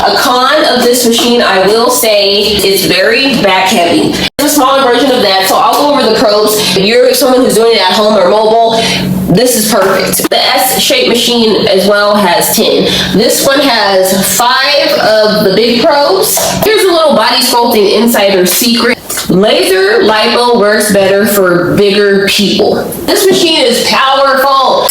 A con of this machine, I will say, it's very back heavy. It's a smaller version of that, so I'll go over the pros. If you're someone who's doing it at home or mobile, this is perfect. The S-shape machine as well has 10. This one has 5 of the big pros. Here's a little body sculpting insider secret. Laser lipo works better for bigger people. This machine is powerful.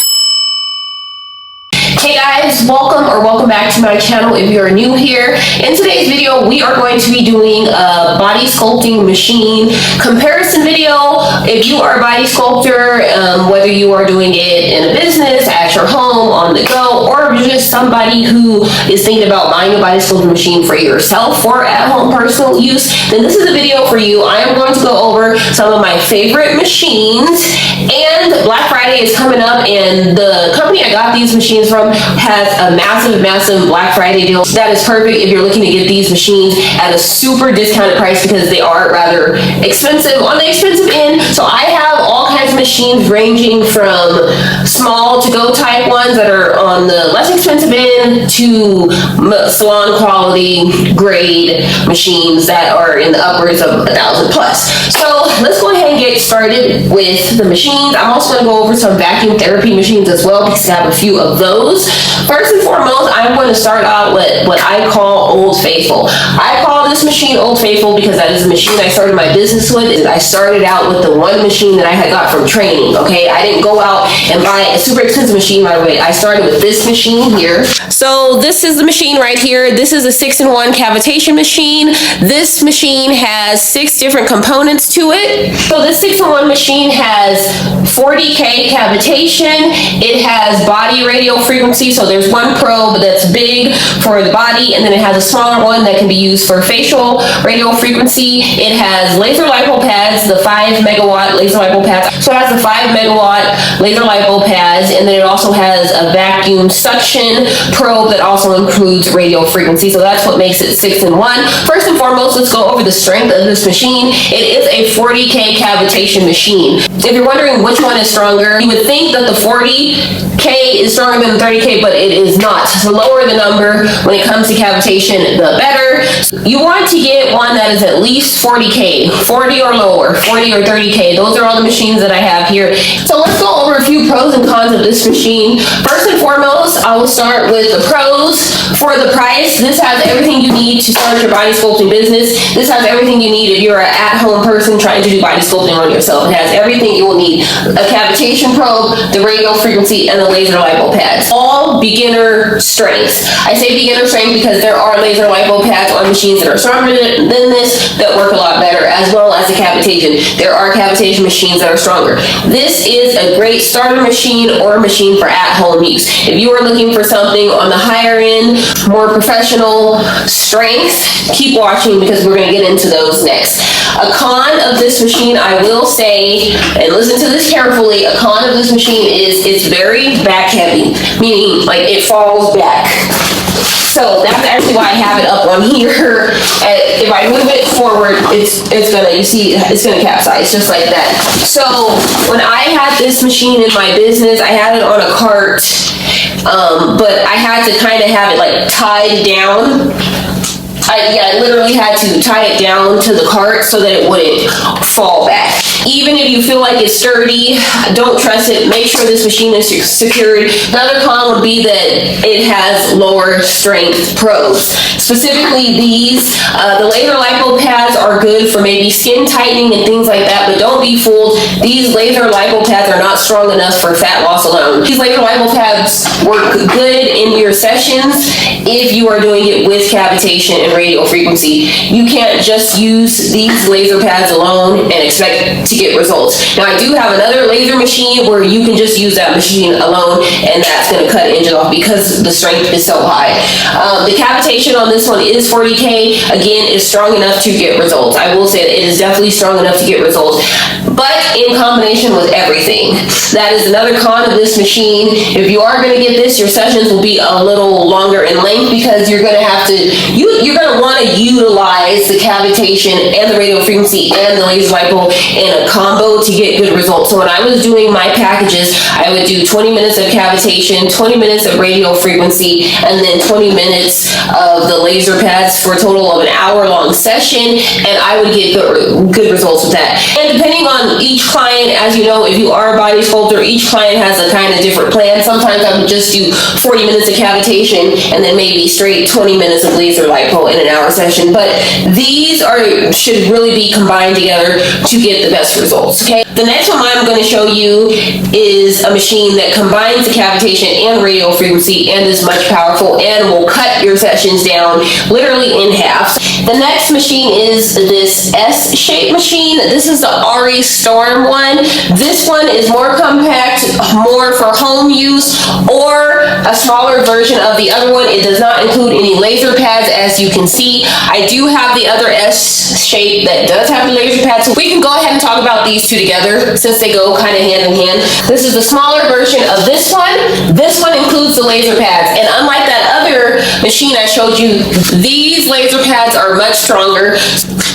Hey guys, welcome back to my channel if you're new here. In today's video, we are going to be doing a body sculpting machine comparison video. If you are a body sculptor, whether you are doing it in a business, at your home, on the go, or you're just somebody who is thinking about buying a body sculpting machine for yourself or at home personal use, then this is a video for you. I am going to go over some of my favorite machines, and Black Friday is coming up, and the company I got these machines from has a massive Black Friday deal. That is perfect if you're looking to get these machines at a super discounted price because they are rather expensive, on the expensive end. So I have all kinds of machines ranging from small to go type ones that are on the less expensive end to salon quality grade machines that are in the upwards of 1,000 plus. So let's go ahead and get started with the machines. I'm also going to go over some vacuum therapy machines as well because I have a few of those. First and foremost, I'm going to start out with what I call Old Faithful. I call this machine Old Faithful because that is the machine I started my business with. I started out with the one machine that I had got from training, okay? I didn't go out and buy a super expensive machine right away. I started with this machine here. So this is the machine right here. This is a 6-in-1 cavitation machine. This machine has 6 different components to it. So this 6-in-1 machine has 40K cavitation. It has body radio frequency. So there's one probe that's big for the body, and then it has a smaller one that can be used for facial radio frequency. It has laser lipo pads, the 5 megawatt laser lipo pads. So it has the 5 megawatt laser lipo pads, and then it also has a vacuum suction probe that also includes radio frequency. So that's what makes it 6-in-1. First and foremost, let's go over the strength of this machine. It is a 40K cavitation machine. If you're wondering which one is stronger, you would think that the 40K is stronger than the 30K, but it is not. The lower the number when it comes to cavitation, the better. You want to get one that is at least 40K, 40 or lower, 40 or 30K. Those are all the machines that I have here. So let's go over a few pros and cons of this machine. First and foremost, I will start with the pros. For the price, this has everything you need to start your body sculpting business. This has everything you need if you're an at-home person trying to do body sculpting on yourself. It has everything you will need. A cavitation probe, the radio frequency, and the laser lipo pads. All beginner strength. I say beginner strength because there are laser lipo pads on machines that are stronger than this that work a lot better, as well as the cavitation. There are cavitation machines that are stronger. This is a great starter machine or machine for at-home use. If you are looking for something on the higher end, more professional strength, keep watching because we're going to get into those next. A con of this machine, I will say, and listen to this carefully, a con of this machine is it's very back heavy, meaning like it falls back. So that's actually why I have it up on here. If I move it forward, it's gonna, you see, it's gonna capsize just like that. So when I had this machine in my business, I had it on a cart, but I had to kind of have it like tied down. I literally had to tie it down to the cart so that it wouldn't fall back. Even if you feel like it's sturdy, don't trust it. Make sure this machine is secured. Another con would be that it has lower strength probes. Specifically these, the laser lipo pads are good for maybe skin tightening and things like that, but don't be fooled. These laser lipo pads are not strong enough for fat loss alone. These laser lipo pads work good in your sessions if you are doing it with cavitation and radio frequency. You can't just use these laser pads alone and expect to get results. Now I do have another laser machine where you can just use that machine alone, and that's going to cut engine off because the strength is so high. The cavitation on this one is 40K. Again, is strong enough to get results. I will say that it is definitely strong enough to get results. but in combination with everything. That is another con of this machine. If you are going to get this, your sessions will be a little longer in length because you're going to have to, you're going to want to utilize the cavitation and the radio frequency and the laser lipo in a combo to get good results. So when I was doing my packages, I would do 20 minutes of cavitation, 20 minutes of radio frequency, and then 20 minutes of the laser pads for a total of an hour-long session, and I would get good results with that. And depending on each client, as you know, if you are a body sculptor, each client has a kind of different plan. Sometimes I would just do 40 minutes of cavitation and then maybe straight 20 minutes of laser lipo in an hour session. But these should really be combined together to get the best results, okay? The next one I'm going to show you is a machine that combines the cavitation and radio frequency and is much powerful and will cut your sessions down literally in half. The next machine is this S-shape machine. This is the Aristorm one. This one is more compact, more for home use, or a smaller version of the other one. It does not include any laser pads, as you can see. I do have the other S-shape that does have the laser pads, so we can go ahead and talk about these two together since they go kind of hand in hand. This is the smaller version of this one. This one includes the laser pads, and unlike that other machine I showed you, these laser pads are much stronger.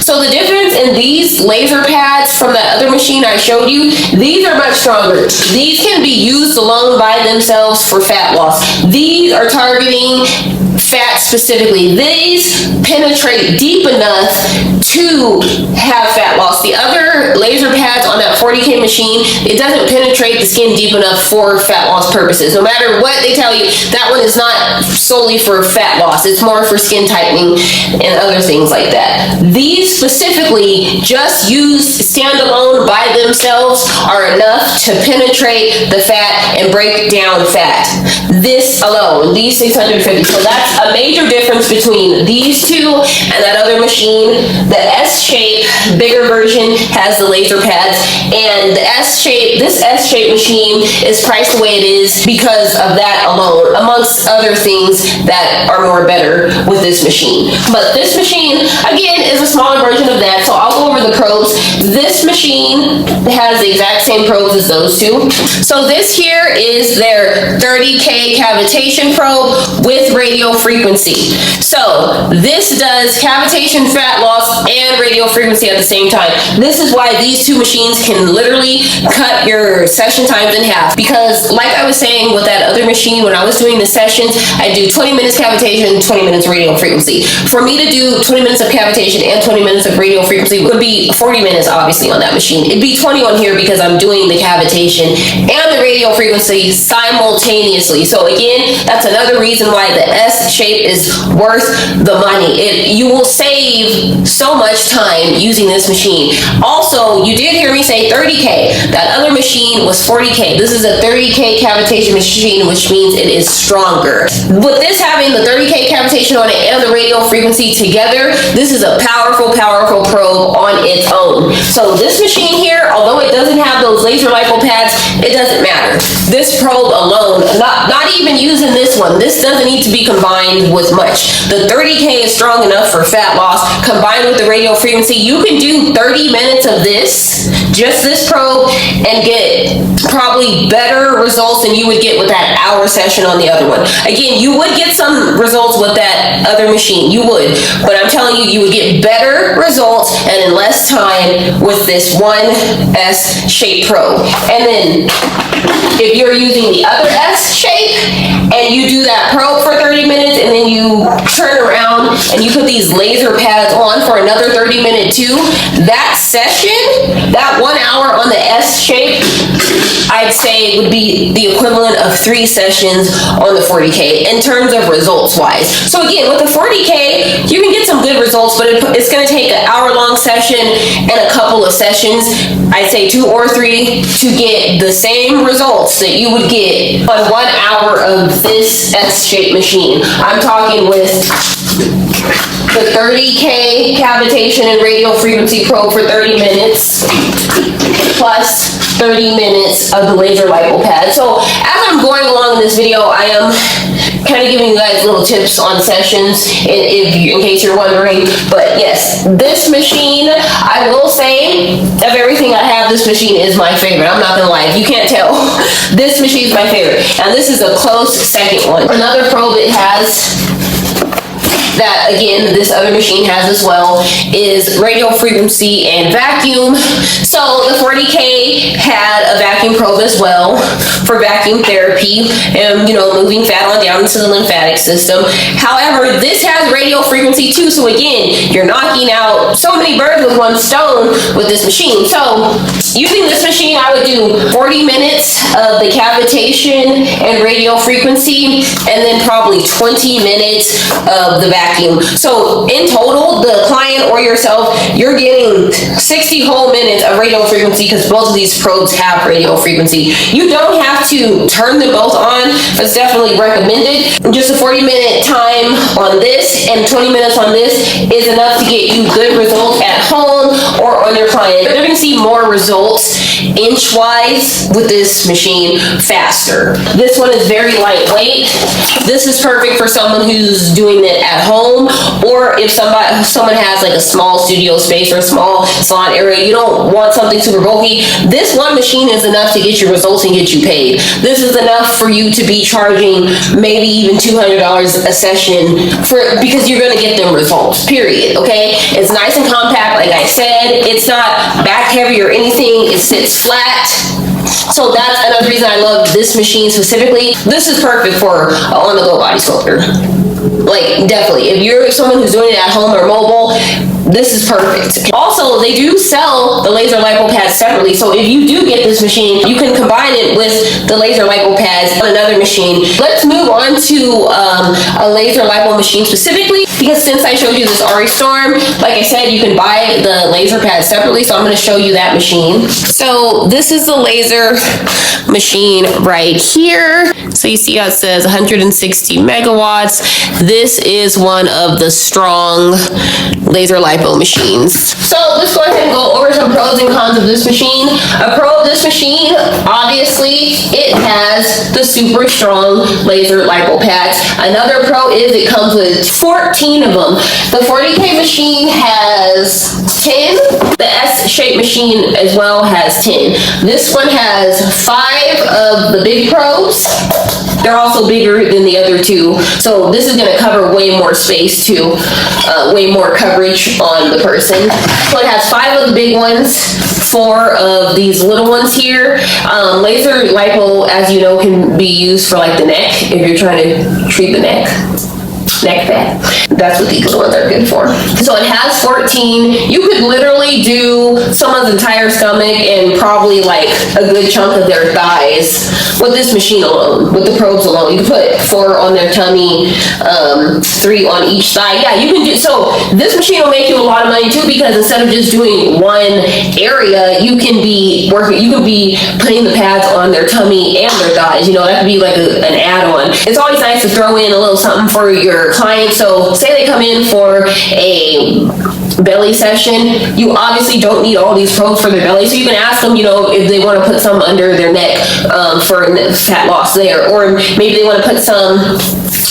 So the difference in these laser pads from that other machine I showed you, these are much stronger. These can be used alone by themselves for fat loss. These are targeting fat specifically. These penetrate deep enough to have fat loss. The other laser pads on that 40K machine, it doesn't penetrate the skin deep enough for fat loss purposes. No matter what they tell you, that one is not solely for fat loss. It's more for skin tightening and other things like that. These specifically, just used standalone by themselves, are enough to penetrate the fat and break down fat. This alone, these 650. So that's a major difference between these two and that other machine. The S-shape, bigger version, has the laser pads, and the S-shape, this S-shape machine is priced the way it is because of that alone, amongst other things that are more better with this machine. But this machine, again, is a smaller version of that, so I'll go over the probes. This machine has the exact same probes as those two. So this here is their 30K cavitation probe with radio frequency. So this does cavitation, fat loss, and radio frequency at the same time. This is why these two machines can literally cut your session times in half, because like I was saying with that other machine, when I was doing the sessions, I do 20 minutes cavitation, 20 minutes radio frequency. For me to do 20 minutes of cavitation and 20 minutes of radio frequency would be 40 minutes obviously on that machine. It'd be 20 on here because I'm doing the cavitation and the radio frequency simultaneously. So again, that's another reason why the S-shape is worth the money. You will save so much time using this machine. Also, you did hear me say 30K. That other machine was 40K. This is a 30K cavitation machine, which means it is stronger. With this having the 30K cavitation on it and the radio frequency together, this is a powerful, powerful probe on its own. So this machine here, although it doesn't have those laser lipo pads, it doesn't matter. This probe alone, not even using this one, this doesn't need to be combined with much. The 30K is strong enough for fat loss. Combined with the radio frequency, you can do 30 minutes of this, just this probe, and get probably better results than you would get with that hour session on the other one. Again, you would get some results with that other machine, you would, but I'm telling you, you would get better results and in less time with this one S-shape probe. And then if you're using the other S-shape and you do that probe for 30 minutes and then you turn around and you put these laser pads on for another 30 minutes too, that session, that 1 hour on the S-shape, I'd say would be the equivalent of 3 sessions on the 40K in terms of results wise. So again, with the 40K, you can get some good results, but it's going to take an hour-long session and a couple of sessions, I'd say 2 or 3, to get the same results that you would get on 1 hour of this S-shape machine. I'm talking with the 30K cavitation and radio frequency probe for 30 minutes plus 30 minutes of the laser lipo pad. So as I'm going along in this video, I am kind of giving you guys little tips on sessions in case you're wondering. But yes, This machine, I will say, of everything I have, this machine is my favorite. I'm not gonna lie, if you can't tell, this machine is my favorite. And this is a close second one. Another probe it has, that again this other machine has as well, is radio frequency and vacuum. So the 40K had a vacuum probe as well for vacuum therapy and, you know, moving fat on down into the lymphatic system. However, this has radio frequency too, so again, you're knocking out so many birds with one stone with this machine. So using this machine, I would do 40 minutes of the cavitation and radio frequency, and then probably 20 minutes of the vacuum. So in total, the client or yourself, you're getting 60 whole minutes of radio frequency, because both of these probes have radio frequency. You don't have to turn them both on, but it's definitely recommended. Just a 40-minute time on this and 20 minutes on this is enough to get you good results at home or on your client. They're gonna see more results inch-wise with this machine faster. This one is very lightweight. This is perfect for someone who's doing it at home, or if someone has like a small studio space or a small salon area, you don't want something super bulky. This one machine is enough to get you results and get you paid. This is enough for you to be charging maybe even $200 a session because you're gonna get them results, period, okay? It's nice and compact, like I said. It's not back heavy or anything. It sits flat. So that's another reason I love this machine specifically. This is perfect for an on-the-go body sculptor. Like, definitely. If you're someone who's doing it at home or mobile, this is perfect. Also, they do sell the laser lipo pads separately. So if you do get this machine, you can combine it with the laser lipo pads on another machine. Let's move on to a laser lipo machine specifically, because since I showed you this Aristorm, like I said, you can buy the laser pads separately. So I'm going to show you that machine. So this is the laser machine right here. So you see how it says 160 megawatts. This is one of the strong laser lipo machines. So let's go ahead and go over some pros and cons of this machine. A pro of this machine, obviously, it has the super strong laser lipo pads. Another pro is it comes with 14 of them. The 40K machine has 10. The S-shape machine as well has 10. This one has 5 of the big probes. They're also bigger than the other two. So this is gonna cover way more space too, way more coverage on the person. So it has 5 of the big ones, 4 of these little ones here. Laser lipo, as you know, can be used for like the neck, if you're trying to treat the neck fat. That's what these ones are good for. So it has 14. You could literally do someone's entire stomach and probably like a good chunk of their thighs with this machine alone, with the probes alone. You can put 4 on their tummy, 3 on each side. Yeah, you can do, so this machine will make you a lot of money too, because instead of just doing one area, you can be putting the pads on their tummy and their thighs. You know, that could be like an add-on. It's always nice to throw in a little something for your client. So say they come in for a belly session, you obviously don't need all these probes for their belly, so you can ask them, you know, if they want to put some under their neck for fat loss there, or maybe they want to put some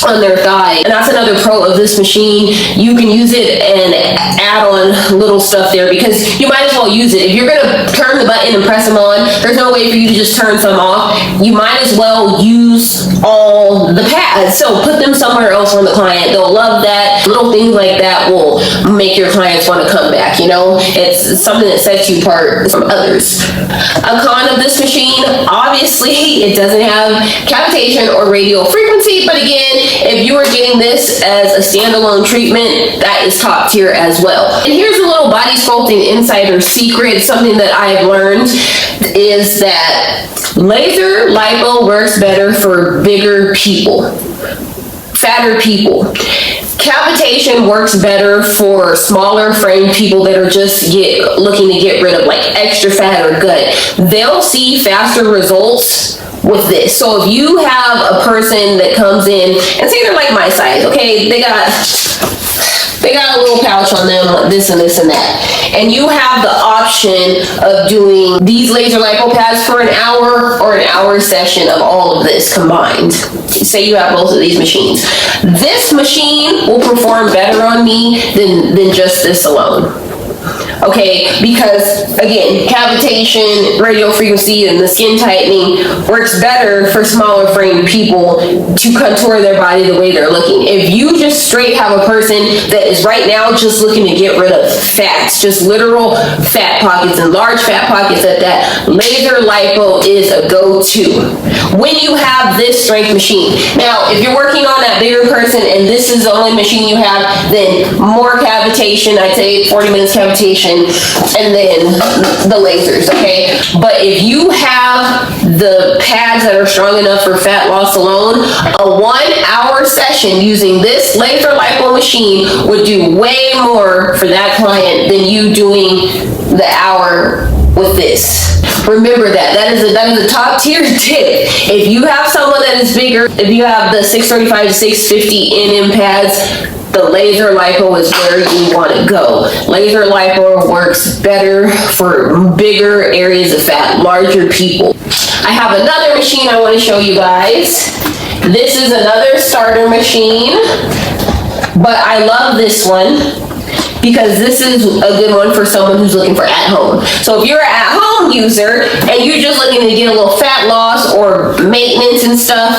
on their thigh. And that's another pro of this machine. You can use it and add on little stuff there, because you might as well use it. If you're gonna turn the button and press them on, there's no way for you to just turn some off. You might as well use all the pads. So put them somewhere else on the client. They'll love that. Little things like that will make your clients want to come back, you know? It's something that sets you apart from others. A con of this machine, obviously, it doesn't have cavitation or radio frequency, but again, if you are getting this as a standalone treatment, that is top tier as well. And here's a little body sculpting insider secret. Something that I've learned is that laser lipo works better for bigger people, fatter people. Cavitation works better for smaller framed people that are just looking to get rid of like extra fat or gut. They'll see faster results with this. So if you have a person that comes in and say they're like my size, okay, they got They got a little pouch on them, this and this and that. And you have the option of doing these laser lipo pads for an hour or an hour session of all of this combined. Say you have both of these machines. This machine will perform better on me than just this alone. Okay, because again, cavitation, radio frequency, and the skin tightening works better for smaller framed people to contour their body the way they're looking. If you just straight have a person that is right now just looking to get rid of fats, just literal fat pockets and large fat pockets at that, laser lipo is a go-to when you have this strength machine. Now, if you're working on that bigger person and this is the only machine you have, then more cavitation, I'd say 40 minutes cavitation, and then the lasers, okay? But if you have the pads that are strong enough for fat loss alone, a 1 hour session using this laser lipo machine would do way more for that client than you doing the hour with this. Remember that is a top tier tip. If you have someone that is bigger, if you have the 635 to 650 NM pads, the laser lipo is where you want to go. Laser lipo works better for bigger areas of fat, larger people. I have another machine I want to show you guys. This is another starter machine, but I love this one because this is a good one for someone who's looking for at home. So if you're an at home user and you're just looking to get a little fat loss or maintenance and stuff,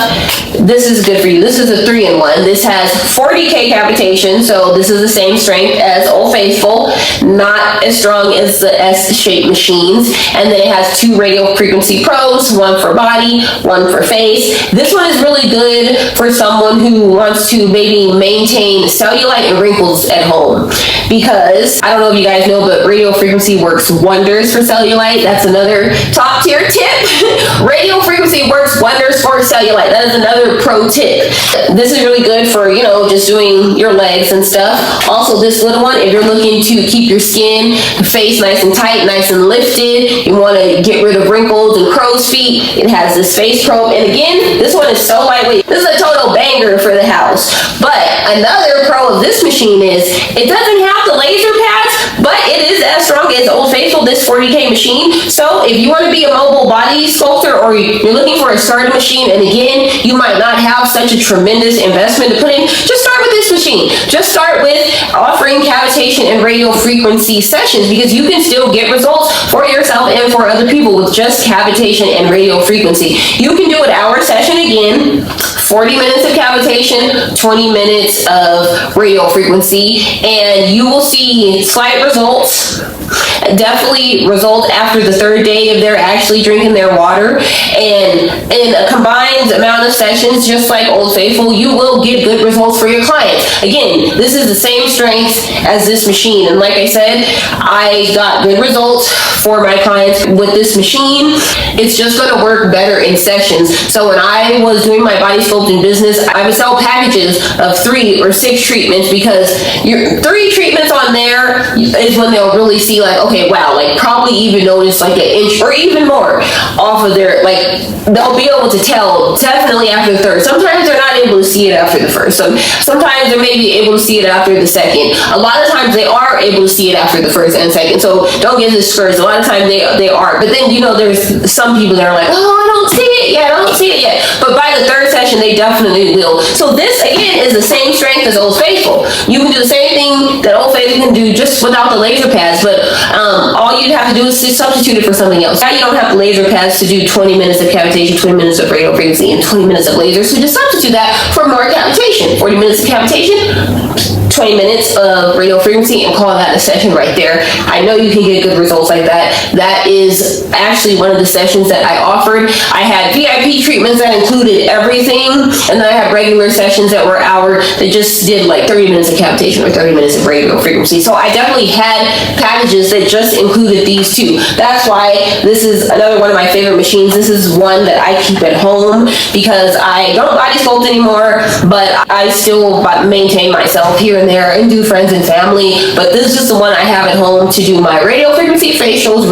this is good for you. This is a 3-in-1. This has 40K cavitation, so this is the same strength as Old Faithful, not as strong as the S-shape machines. And then it has 2 radio frequency probes, 1 for body, 1 for face. This one is really good for someone who wants to maybe maintain cellulite and wrinkles at home. Because, I don't know if you guys know, but radio frequency works wonders for cellulite. That's another top tier tip. Radio frequency works wonders for cellulite. That is another pro tip. This is really good for, you know, just doing your legs and stuff. Also, this little one, if you're looking to keep your skin, face nice and tight, nice and lifted, you want to get rid of wrinkles and crow's feet, it has this face probe. And again, this one is so lightweight. This is a total banger for the house. But another pro of this machine is it doesn't have the laser pads, but it is as strong as Old Faithful, this 40K machine. So if you want to be a mobile body sculptor or you're looking for a starter machine, and again, you might not have such a tremendous investment to put in, just start with this machine. Just start with offering cavitation and radio frequency sessions, because you can still get results for yourself and for other people with just cavitation and radio frequency. You can do an hour session again, 40 minutes of cavitation, 20 minutes of radio frequency, and you will see slight results. Definitely result after the 3rd day if they're actually drinking their water. And in a combined amount of sessions, just like Old Faithful, you will get good results for your clients. Again, this is the same strength as this machine. And like I said, I got good results for my clients with this machine. It's just going to work better in sessions. So when I was doing my body sculpting business, I would sell packages of 3 or 6 treatments, because your 3 treatments on there is when they'll really see, like, okay, wow, like probably even notice like 1 inch or even more off of their, like, they'll be able to tell definitely after the 3rd. Sometimes they're not able to see it after the 1st. So sometimes they may be able to see it after the 2nd. A lot of times they are able to see it after the 1st and 2nd. So don't get discouraged. A lot of times they are. But then, you know, there's some people that are like, oh, I don't see it yet. I don't see it yet. But by the 3rd session, they definitely will. So this, again, is the same strength as Old Faithful. You can do the same thing that Old Faithful can do just without the laser pads. But all you'd have to do is just substitute it for something else. Now you don't have the laser pads to do 20 minutes of cavitation, 20 minutes of radio frequency, and 20 minutes of laser. So just substitute that for more cavitation. 40 minutes of cavitation, 20 minutes of radio frequency, and call that a session right there. I know you can get good results like that. That is actually one of the sessions that I offered. I had VIP treatments that included everything, and then I had regular sessions that were hour that just did like 30 minutes of cavitation or 30 minutes of radio frequency. So I definitely had packages that just included these 2. That's why this is another one of my favorite machines. This is one that I keep at home because I don't body sculpt anymore, but I still maintain myself here and there and do friends and family. But this is the one I have at home to do my radio frequency facials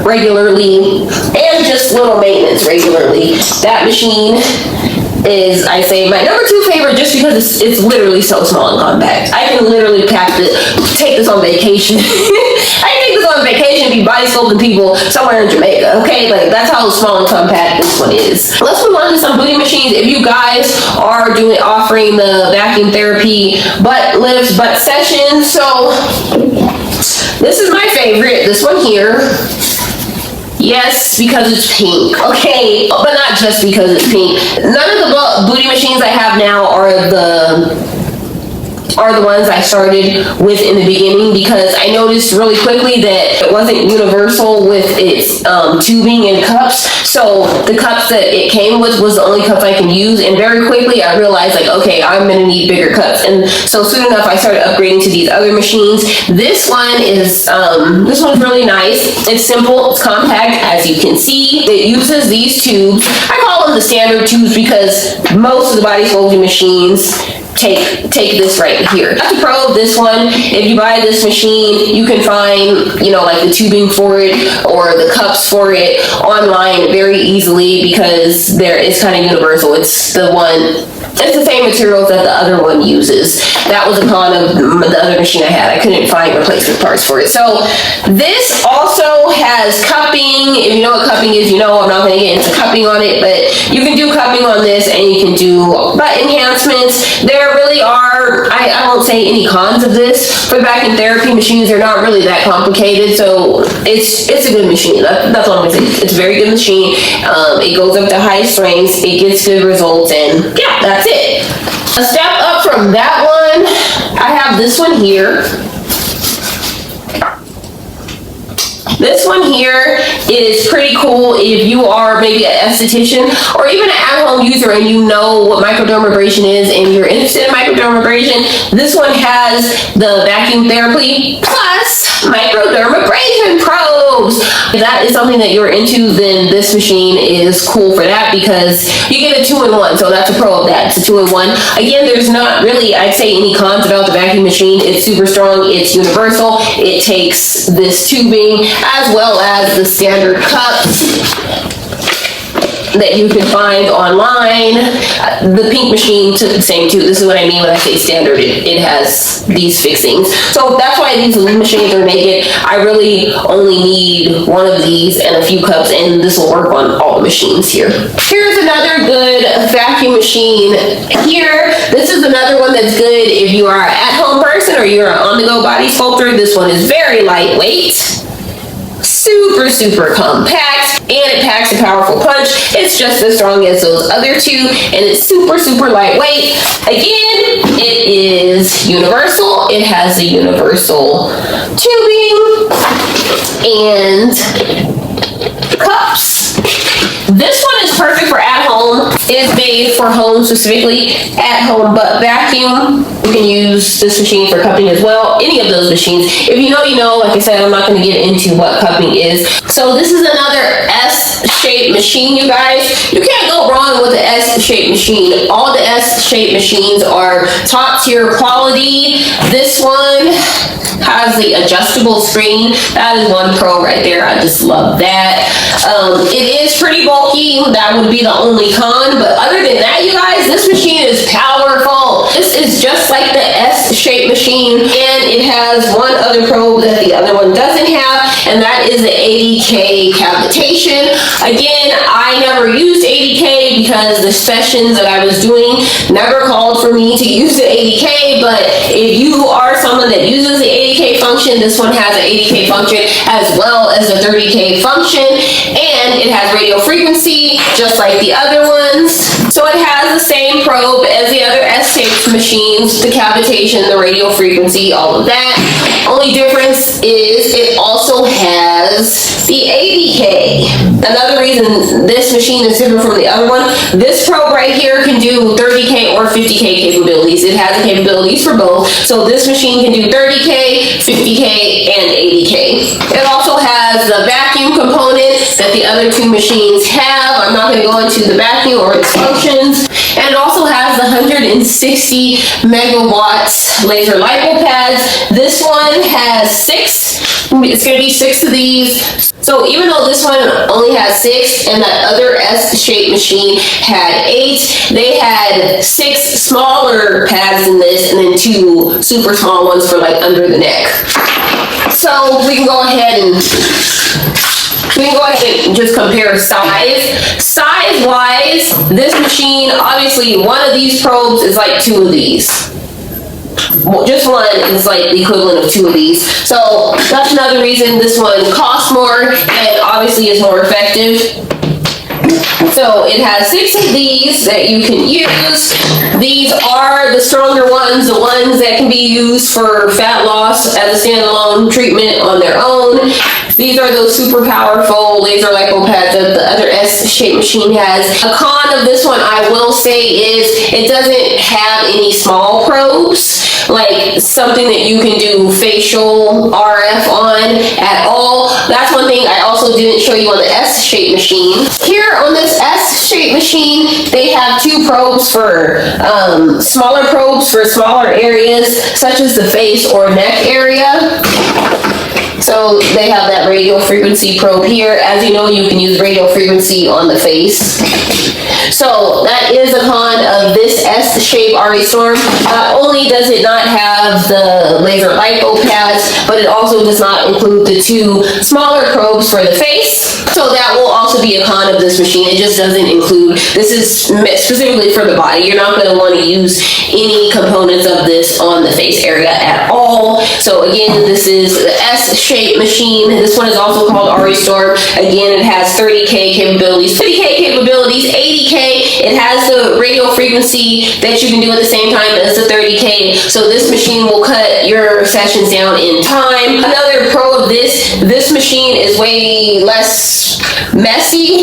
regularly and just little maintenance regularly. That machine is, I say, my number 2 favorite, just because it's literally so small and compact. I can literally take this on vacation. I can take this on vacation and be body sculpting people somewhere in Jamaica, okay? Like, that's how small and compact this one is. Let's move on to some booty machines. If you guys are offering the vacuum therapy butt lifts, butt sessions, so this is my favorite, this one here. Yes, because it's pink, okay? But not just because it's pink. None of the booty machines I have now are the ones I started with in the beginning, because I noticed really quickly that it wasn't universal with its tubing and cups. So the cups that it came with was the only cups I can use, and very quickly I realized, like, okay, I'm gonna need bigger cups. And so soon enough I started upgrading to these other machines. This one is this one's really nice. It's simple, it's compact, as you can see. It uses these tubes. I call them the standard tubes because most of the body sculpting machines take this right here. That's the pro of this one. If you buy this machine, you can find, you know, like the tubing for it or the cups for it online very easily, because it's kind of universal. It's the same materials that the other one uses. That was a con of the other machine I had. I couldn't find replacement parts for it. So this also has cupping. If you know what cupping is, you know I'm not going to get into cupping on it, but you can do cupping on this, and you can do butt enhancements. There really are, I won't say any cons of this. For the vacuum therapy machines, they're not really that complicated, so it's a good machine. That's all I'm going to say. It's a very good machine. It goes up to high strengths. It gets good results, and yeah, that's it. A step up from that one, I have this one here. This one here is pretty cool if you are maybe an esthetician or even an at-home user and you know what microdermabrasion is and you're interested in microdermabrasion. This one has the vacuum therapy plus microdermabrasion probes. If that is something that you're into, then this machine is cool for that, because you get a 2-in-1. So that's a pro of that. It's a 2-in-1. Again, there's not really, I'd say, any cons about the vacuum machine. It's super strong. It's universal. It takes this tubing as well as the standard cups that you can find online. The pink machine took the same too. This is what I mean when I say standard. It has these fixings. So that's why these machines are naked. I really only need one of these and a few cups, and this will work on all machines here. Here's another good vacuum machine here. This is another one that's good if you are an at-home person or you're an on-the-go body sculptor. This one is very lightweight. Super compact, and it packs a powerful punch. It's just as strong as those other two, and it's super lightweight. Again, it is universal. It has the universal tubing and cups. This one is perfect for at home. It is made for home, specifically at home butt vacuum. You can use this machine for cupping as well. Any of those machines. If you know, you know. Like I said, I'm not going to get into what cupping is. So this is another S-shape machine, you guys. You can't go wrong with the S-shape machine. All the S-shape machines are top tier quality. This one has the adjustable screen. That is one pro right there. I just love that. It is pretty bulky. That would be the only con, but other than that, you guys, this machine is powerful. This is just like the S-shape machine, and it has one other probe that the other one doesn't have, and that is the 80K cavitation. Again, I never used 80K because the sessions that I was doing never called for me to use the 80K, but if you are someone that uses the 80K function, this one has an 80K function as well as a 30K function, and it has radio frequency just like the other ones. So it has the same probe as the other S-shape machines, the cavitation, the radio frequency, all of that. Only difference is it also has the 80K. Another reason this machine is different from the other one, this probe right here can do 30K or 50K capabilities. It has the capabilities for both. So this machine can do 30K, 50K, and 80K. It also has the vacuum component that the other two machines have. I'm not going to go into the vacuum or its functions. And it also has the 160 megawatts laser lipo pads. This one has 6 It's gonna be 6 of these. So even though this one only has 6 and that other S-shape machine had 8, they had 6 smaller pads in this and then 2 super small ones for like under the neck. So we can go ahead and just compare size. Size-wise, this machine, obviously one of these probes is like 2 of these. Just one is like the equivalent of 2 of these. So that's another reason this one costs more and obviously is more effective. So it has 6 of these that you can use. These are the stronger ones, the ones that can be used for fat loss as a standalone treatment on their own. These are those super powerful laser lipo pads that the other S-shape machine has. A con of this one, I will say, is it doesn't have any small probes, like something that you can do facial RF on at all. That's one thing I also didn't show you on the S-shape machine. Here on this S-shape machine, they have 2 probes for smaller probes for smaller areas, such as the face or neck area. So they have that radio frequency probe here. As you know, you can use radio frequency on the face. So that is a con of this S-shape Aristorm. Not only does it not have the laser lipo pads, but it also does not include the 2 smaller probes for the face. So that will also be a con of this machine. It just doesn't include, this is specifically for the body. You're not going to want to use any components of this on the face area at all. So again, this is the S-shape machine. This one is also called Aristorm. Again, it has 30K capabilities, 50K capabilities, 80K. It has the radio frequency that you can do at the same time as the 30K. So this machine will cut your sessions down in time. Another pro of this machine is way less messy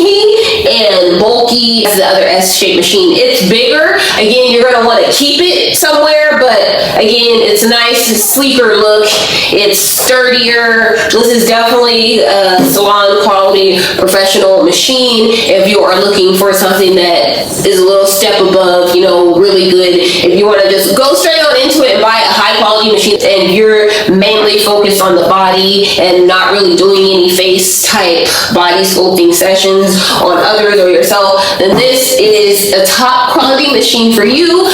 and bulky as the other S-shape machine. It's bigger. Again, you're going to want to keep it somewhere, but again, it's a nice, sleeker look. It's sturdier. This is definitely a salon quality professional machine if you are looking for something that is a little step above, you know, really good. If you want to just go straight on into it and buy a high quality machine and you're mainly focused on the body and not really doing any face type body sculpting sessions on others or yourself, then this is a top quality machine for you.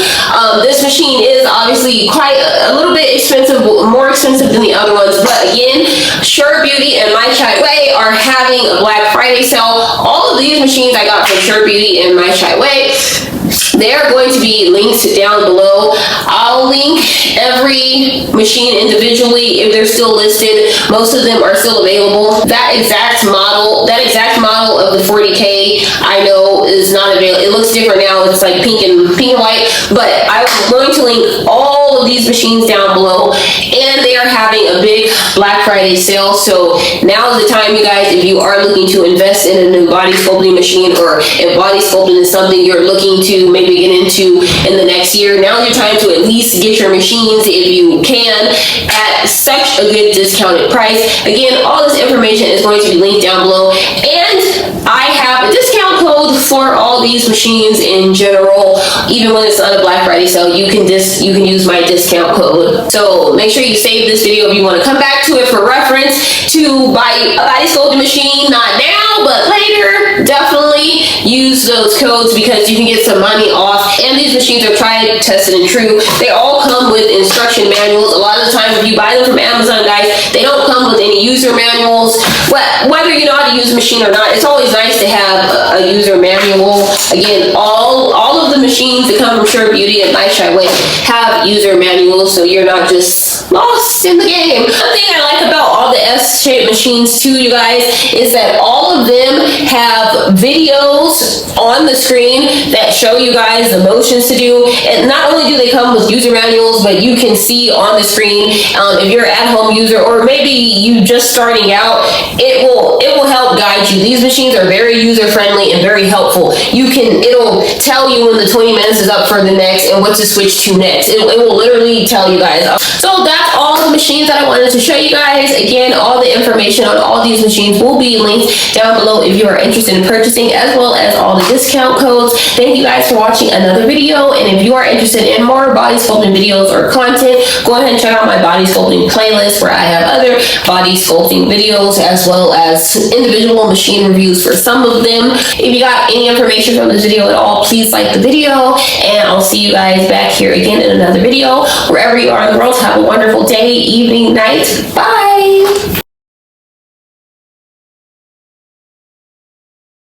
This machine is obviously quite a little bit expensive, more expensive than the other ones, but again, Surebeauty and Mychyway are having a Black Friday sale. All of these machines I got from Surebeauty and Mychyway. They are going to be linked down below. I'll link every machine individually if they're still listed. Most of them are still available. That exact model of the 40K I know is not available. It looks different now. It's like pink and white. But I'm going to link all of these machines down below, and they are having a big Black Friday sale. So now is the time, you guys, if you are looking to invest in a new body sculpting machine, or if body sculpting is something you're looking to maybe get into in the next year, now is your time to at least get your machines, if you can, at such a good discounted price. Again, all this information is going to be linked down below, and I have a discount code for all these machines in general. Even when it's not a Black Friday sale, you can use my discount code. So make sure you save this video if you want to come back to it for reference to buy a body sculpting machine. Not now, but later. Definitely use those codes because you can get some money off. And these machines are tried, tested, and true. They all come with instruction manuals. A lot of the times if you buy them from Amazon, guys, they don't come with any user manuals. Whether you know how to use a machine or not, it's always nice to have a user manual. Again, all of the machines that come from Surebeauty and Mychyway have user manuals, so you're not just lost in the game. One thing I like about all the S-shape machines too, you guys, is that all of them have videos on the screen that show you guys the motions to do. And not only do they come with user manuals, but you can see on the screen, if you're an at-home user or maybe you just starting out, it will help guide you. These machines are very user-friendly and very helpful. It'll tell you when the 20 minutes is up for the next and what to switch to next. It will literally tell you guys. So that's all the machines machines that I wanted to show you guys. Again, all the information on all these machines will be linked down below if you are interested in purchasing, as well as all the discount codes. Thank you guys for watching another video, and if you are interested in more body sculpting videos or content, go ahead and check out my body sculpting playlist where I have other body sculpting videos as well as individual machine reviews for some of them. If you got any information from this video at all, please like the video, and I'll see you guys back here again in another video. Wherever you are in the world, have a wonderful day, evening, night. Bye.